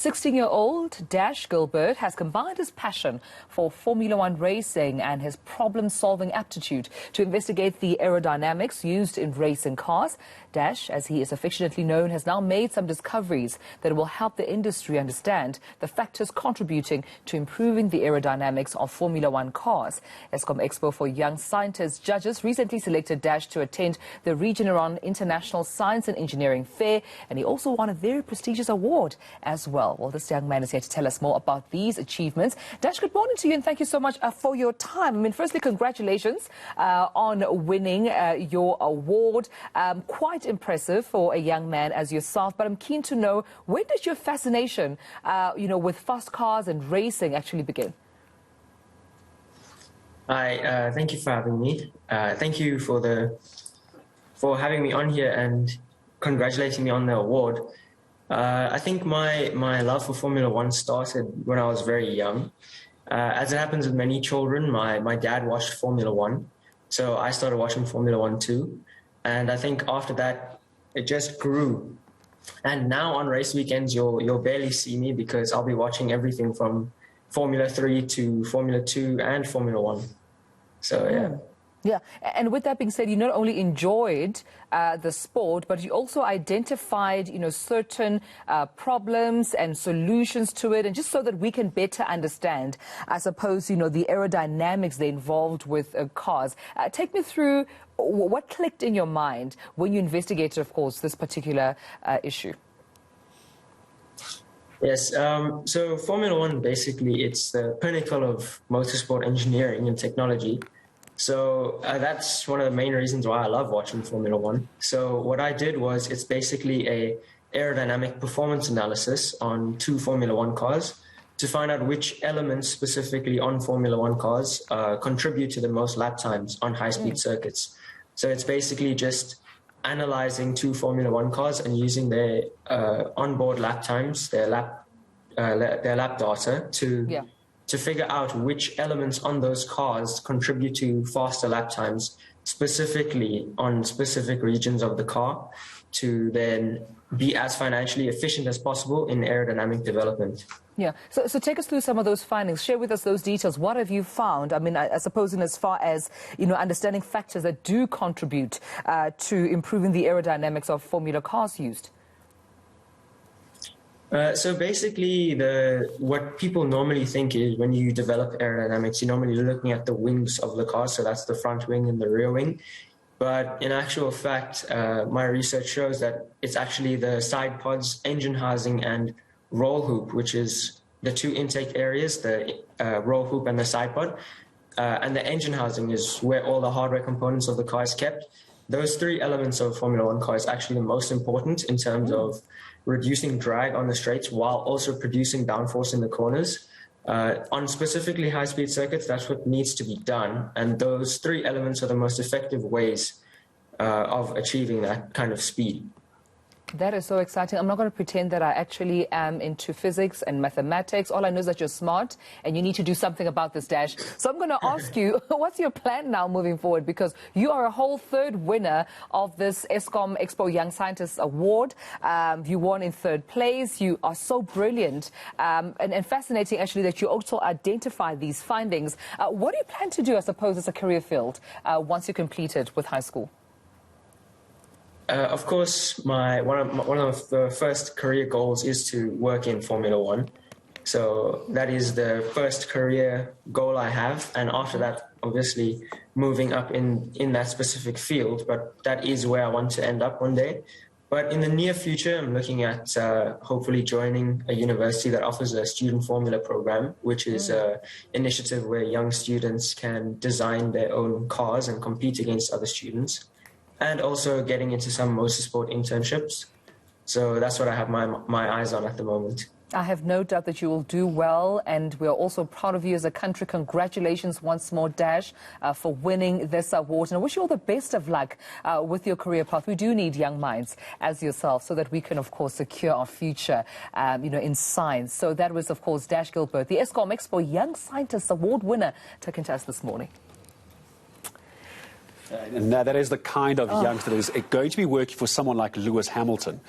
16-year-old Dashayin Gilbert has combined his passion for Formula One racing and his problem-solving aptitude to investigate the aerodynamics used in racing cars. Dash, as he is affectionately known, has now made some discoveries that will help the industry understand the factors contributing to improving the aerodynamics of Formula One cars. ESCOM Expo for Young Scientists judges recently selected Dash to attend the Region International Science and Engineering Fair, and he also won a very prestigious award as well. Well, this young man is here to tell us more about these achievements. Dash, good morning to you and thank you so much for your time. I mean, firstly, congratulations on winning your award. Quite impressive for a young man as yourself, but I'm keen to know, when did your fascination, with fast cars and racing actually begin? Hi, thank you for having me. Thank you for having me on here and congratulating me on the award. I think my love for Formula One started when I was very young. As it happens with many children, my dad watched Formula One, so I started watching Formula One too. And I think after that, it just grew. And now on race weekends, you'll barely see me because I'll be watching everything from Formula 3 to Formula 2 and Formula 1. So, yeah. Yeah, and with that being said, you not only enjoyed the sport, but you also identified, certain problems and solutions to it, and just so that we can better understand, I suppose, the aerodynamics they involved with cars. Take me through what clicked in your mind when you investigated, of course, this particular issue. Yes, so Formula One, basically, it's the pinnacle of motorsport engineering and technology. So that's one of the main reasons why I love watching Formula One. So what I did was, it's basically a aerodynamic performance analysis on 2 Formula One cars to find out which elements specifically on Formula One cars contribute to the most lap times on high-speed circuits. So it's basically just analyzing 2 Formula One cars and using their onboard lap times, their lap data to figure out which elements on those cars contribute to faster lap times, specifically on specific regions of the car, to then be as financially efficient as possible in aerodynamic development. Yeah, so take us through some of those findings. Share with us those details. What have you found? I mean, I suppose in as far as, understanding factors that do contribute to improving the aerodynamics of Formula cars used. So basically, what people normally think is, when you develop aerodynamics, you're normally looking at the wings of the car, so that's the front wing and the rear wing. But in actual fact, my research shows that it's actually the side pods, engine housing, and roll hoop, which is the 2 intake areas, the roll hoop and the side pod. And the engine housing is where all the hardware components of the car is kept. Those 3 elements of Formula One car is actually the most important in terms of reducing drag on the straights while also producing downforce in the corners. On specifically high-speed circuits, that's what needs to be done. And those 3 elements are the most effective ways of achieving that kind of speed. That is so exciting. I'm not going to pretend that I actually am into physics and mathematics. All I know is that you're smart and you need to do something about this, Dash. So I'm going to ask you, what's your plan now moving forward? Because you are a whole 3rd winner of this ESCOM Expo Young Scientists Award. You won in 3rd place. You are so brilliant and fascinating, actually, that you also identify these findings. What do you plan to do, I suppose, as a career field once you complete it with high school? Of course, one of the first career goals is to work in Formula One. So that is the first career goal I have. And after that, obviously, moving up in that specific field. But that is where I want to end up one day. But in the near future, I'm looking at hopefully joining a university that offers a student formula program, which is an initiative where young students can design their own cars and compete against other students. And also getting into some motorsport internships. So that's what I have my eyes on at the moment. I have no doubt that you will do well, and we're also proud of you as a country. Congratulations once more, Dash, for winning this award. And I wish you all the best of luck with your career path. We do need young minds as yourself so that we can, of course, secure our future, in science. So that was, of course, Dashayin Gilbert, the ESCOM Expo Young Scientists Award winner, talking to us this morning. And that is the kind of youngster that is going to be working for someone like Lewis Hamilton.